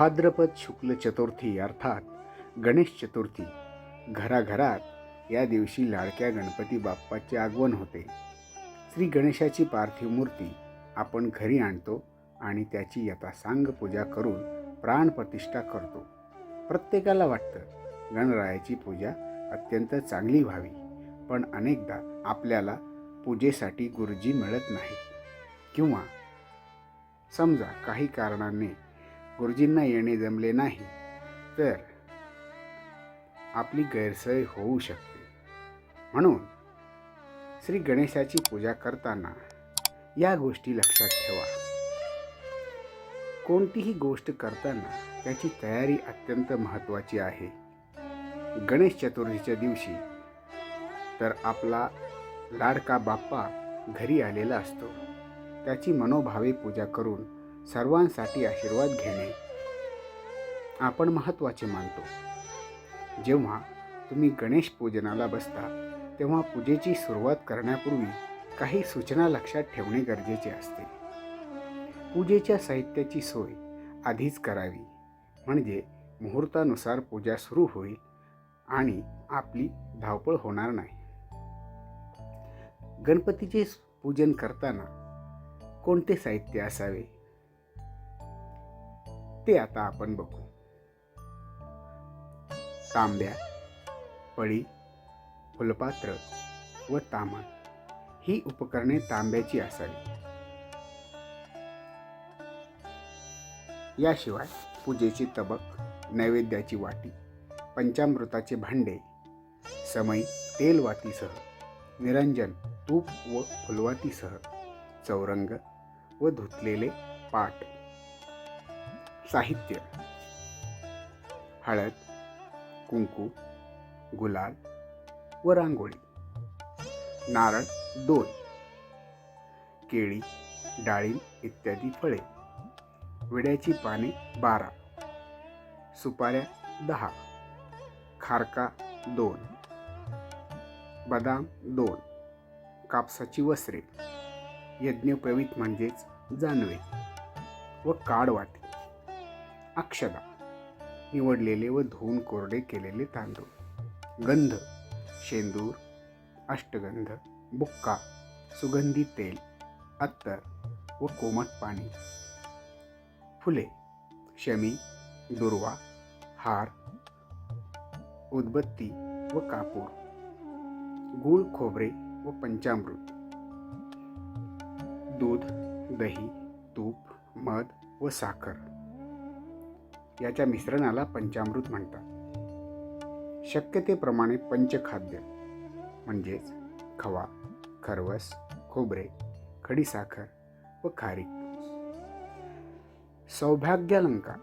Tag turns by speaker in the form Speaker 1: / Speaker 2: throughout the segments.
Speaker 1: भाद्रपद शुक्ल चतुर्थी अर्थात गणेश चतुर्थी घराघरात या दिवशी लाडक्या गणपती बाप्पाचे आगमन होते. श्री गणेशाची पार्थिव मूर्ती आपण घरी आणतो आणि त्याची यथासांग पूजा करून प्राणप्रतिष्ठा करतो. प्रत्येकाला वाटतं गणरायाची पूजा अत्यंत चांगली व्हावी, पण अनेकदा आपल्याला पूजेसाठी गुरुजी मिळत नाही किंवा समजा काही कारणाने गुरुजींना येणे जमले नाही तर आपली गैरसोय होऊ शकते. म्हणून श्री गणेशाची पूजा करताना या गोष्टी लक्षात ठेवा. कोणतीही गोष्ट करताना त्याची तयारी अत्यंत महत्त्वाची आहे. गणेश चतुर्थीच्या दिवशी तर आपला लाडका बाप्पा घरी आलेला असतो. त्याची मनोभावे पूजा करून सर्वांसाठी आशीर्वाद घेणे आपण महत्त्वाचे मानतो. जेव्हा तुम्ही गणेश पूजनाला बसता तेव्हा पूजेची सुरुवात करण्यापूर्वी काही सूचना लक्षात ठेवणे गरजेचे असते. पूजेच्या साहित्याची सोय आधीच करावी, म्हणजे मुहूर्तानुसार पूजा सुरू होईल आणि आपली धावपळ होणार नाही. गणपतीचे पूजन करताना कोणते साहित्य असावे ते आता आपण बघू. तांब्या, पळी, फुलपात्र व तामण ही उपकरणे तांब्याची असावी. याशिवाय पूजेची तबक, नैवेद्याची वाटी, पंचामृताचे भांडे, समई तेलवातीसह, निरंजन तूप व फुलवातीसह, चौरंग व धुतलेले पाट. साहित्य: हळद, कुंकू, गुलाल व रांगोळी, नारळ 2, केळी, डाळिंब इत्यादी फळे, विड्याची पाने 12, सुपाऱ्या 10, खारका 2, बदाम 2, कापसाची वस्त्रे, यज्ञोपवीत म्हणजेच जानवे व काडवाटी, अक्षदा, निवडलेले व धुवून कोरडे केलेले तांदूळ, गंध, शेंदूर, अष्टगंध, बुक्का, सुगंधी तेल, अत्तर व कोमट पाणी, फुले, शमी, दुर्वा, हार, उदबत्ती व कापूर, गूळ, खोबरे व पंचामृत, दूध, दही, तूप, मध व साखर याच्या मिश्रणाला पंचामृत म्हणतात. शक्यतेप्रमाणे पंचखाद्य म्हणजेच खवा, खरवस, खोबरे, खडीसाखर व खारीक. सौभाग्यालंकार,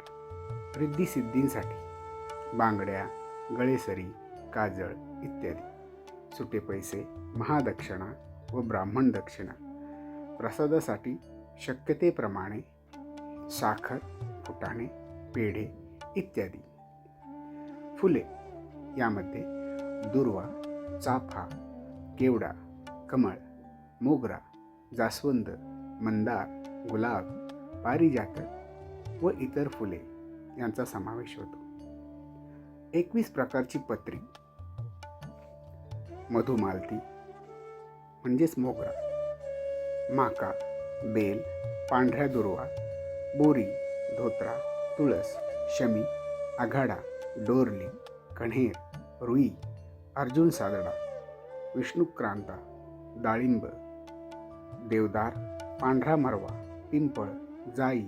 Speaker 1: रिद्धिसिद्धींसाठी बांगड्या, गळेसरी, काजळ इत्यादी. सुटे पैसे, महादक्षिणा व ब्राह्मण दक्षिणा. प्रसादासाठी शक्यतेप्रमाणे साखर, फुटाणे, पेढे इत्यादी. फुले, यामध्ये दुर्वा, चाफा, केवडा, कमळ, मोगरा, जास्वंद, मंदार, गुलाब, पारिजातक व इतर फुले यांचा समावेश होतो. 21 प्रकारची पत्री, मधुमालती म्हणजेच मोगरा, माका, बेल, पांढऱ्या दुर्वा, बोरी, धोत्रा, तुळस, शमी, आघाडा, डोरली, कण्हेर, रुई, अर्जुन सादडा, विष्णुक्रांता, डाळिंब, देवदार, पांढरा मरवा, पिंपळ, जाई,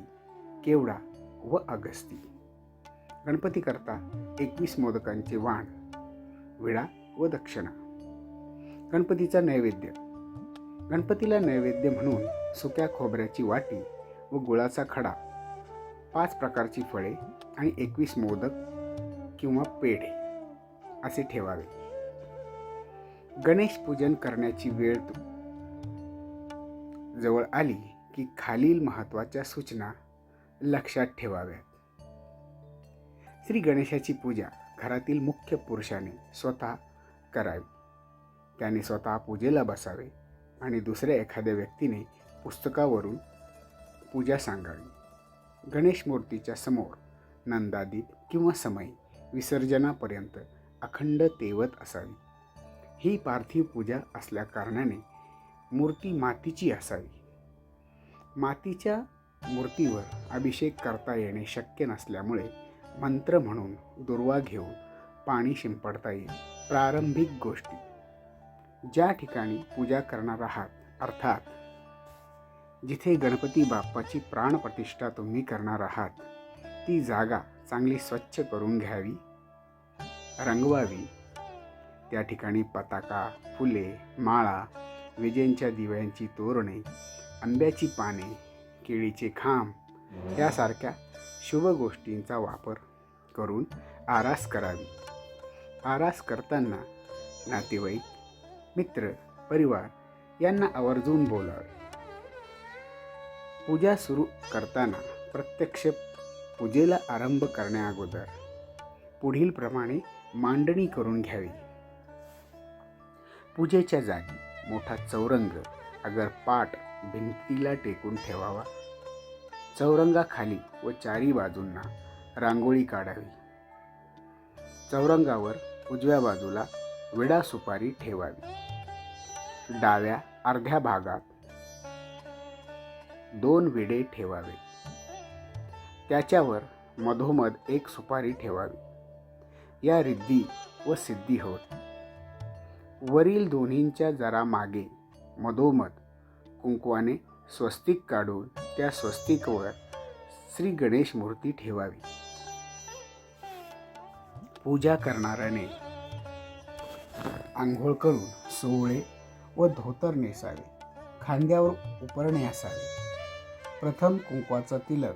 Speaker 1: केवडा व अगस्ती. गणपती करता 21 मोदकांचे वाण, विडा व दक्षिणा. गणपतीचा नैवेद्य. गणपतीला नैवेद्य म्हणून सुक्या खोबऱ्याची वाटी व गुळाचा खडा, 5 प्रकारची फळे आणि 21 मोदक किंवा पेढे असे ठेवावे. गणेश पूजन करण्याची वेळ जवळ आली की खालील महत्त्वाच्या सूचना लक्षात ठेवाव्यात. श्री गणेशाची पूजा घरातील मुख्य पुरुषाने स्वतः करावी. त्याने स्वतः पूजेला बसावे आणि दुसऱ्या एखाद्या व्यक्तीने पुस्तकावरून पूजा सांगावी. गणेश मूर्तीच्या समोर नंदादीप किंवा समई विसर्जनापर्यंत अखंड तेवत असावी. ही पार्थिव पूजा असल्याकारणाने मूर्ती मातीची असावी. मातीच्या मूर्तीवर अभिषेक करता येणे शक्य नसल्यामुळे मंत्र म्हणून दुर्वा घेऊन पाणी शिंपडता येईल. प्रारंभिक गोष्टी: ज्या ठिकाणी पूजा करणार आहात, अर्थात जिथे गणपती बाप्पाची प्राणप्रतिष्ठा तुम्ही करणार आहात, ती जागा चांगली स्वच्छ करून घ्यावी, रंगवावी. त्या ठिकाणी पताका, फुले, माळा, विजेंच्या दिव्यांची तोरणे, आंब्याची पाने, केळीचे खांब यासारख्या शुभ गोष्टींचा वापर करून आरास करावी. आरास करताना नातेवाईक, मित्र, परिवार यांना आवर्जून बोलावे. पूजा सुरू करताना प्रत्यक्ष पूजेला आरंभ करण्याअगोदर पुढील प्रमाणे मांडणी करून घ्यावी. पूजेच्या जागी मोठा चौरंग अगर पाट भिंतीला टेकून ठेवावा. चौरंगाखाली व चारी बाजूंना रांगोळी काढावी. चौरंगावर उजव्या बाजूला विडा सुपारी ठेवावी. डाव्या अर्ध्या भागात 2 विडे ठेवावे. त्याच्यावर मधोमध एक सुपारी ठेवावी. या रिद्धी व सिद्धी होत. वरील दोन्हींच्या जरा मागे मधोमध कुंकवाने स्वस्तिक काढून त्या स्वस्तिकवर श्री गणेश मूर्ती ठेवावी. पूजा करणाऱ्याने आंघोळ करून सोवळे व धोतर नेसावे. खांद्यावर उपरणे असावे. प्रथम कुंकवाचा तिलक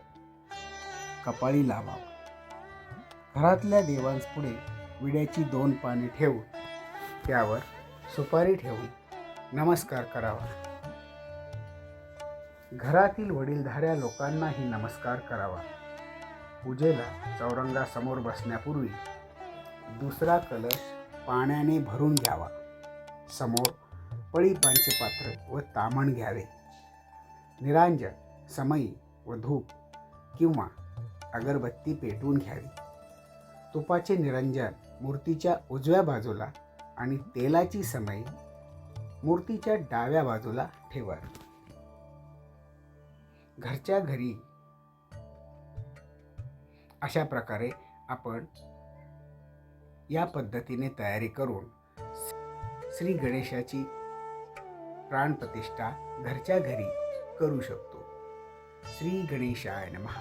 Speaker 1: कपाळी लावावा. घरातल्या देवांपुढे विड्याची 2 पाने ठेवून त्यावर सुपारी ठेवून नमस्कार करावा. घरातील वडीलधाऱ्या लोकांनाही नमस्कार करावा. पूजेला चौरंगासमोर बसण्यापूर्वी दुसरा कलश पाण्याने भरून घ्यावा. समोर पळी पंचपात्र व तामण घ्यावे. निरांजन, समई व धूप किंवा अगरबत्ती पेटवून घ्यावी. तुपाचे निरंजन मूर्तीच्या उजव्या बाजूला आणि तेलाची समई मूर्तीच्या डाव्या बाजूला ठेवावी. घरच्या घरी अशा प्रकारे आपण या पद्धतीने तयारी करून श्री गणेशाची प्राणप्रतिष्ठा घरच्या घरी करू शकतो. श्री गणेशाय नमः.